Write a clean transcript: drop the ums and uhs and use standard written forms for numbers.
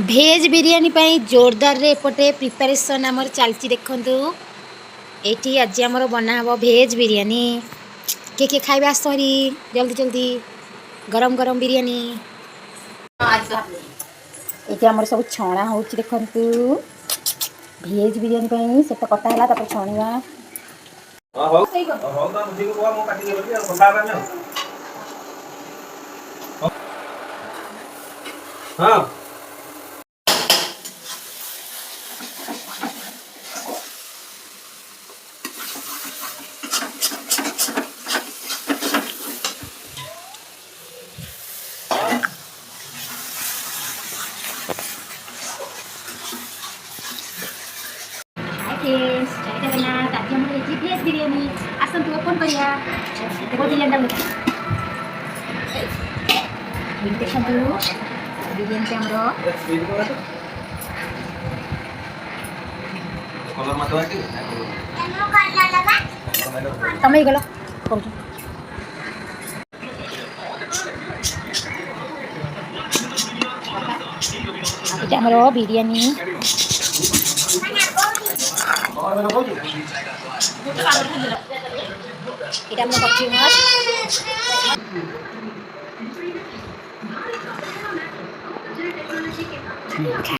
भेज बिरियानी पाई जोरदार रे एपटे प्रिपरेशन आमर चलती देखु ये आज आमर बनाब भेज बिरियानी किए खाइबा आसरी जल्दी जल्दी गरम गरम बिरियानी ये आमर सब छणा हो देखु भेज बिरियानी से तो कटा है छणिया हाँ भेज बिरियानी आसन तू ओपन करिया देखो बिरियानी देखो बिरियानी तमें गल कर बिरियानी এটা আমরা করছি মাছ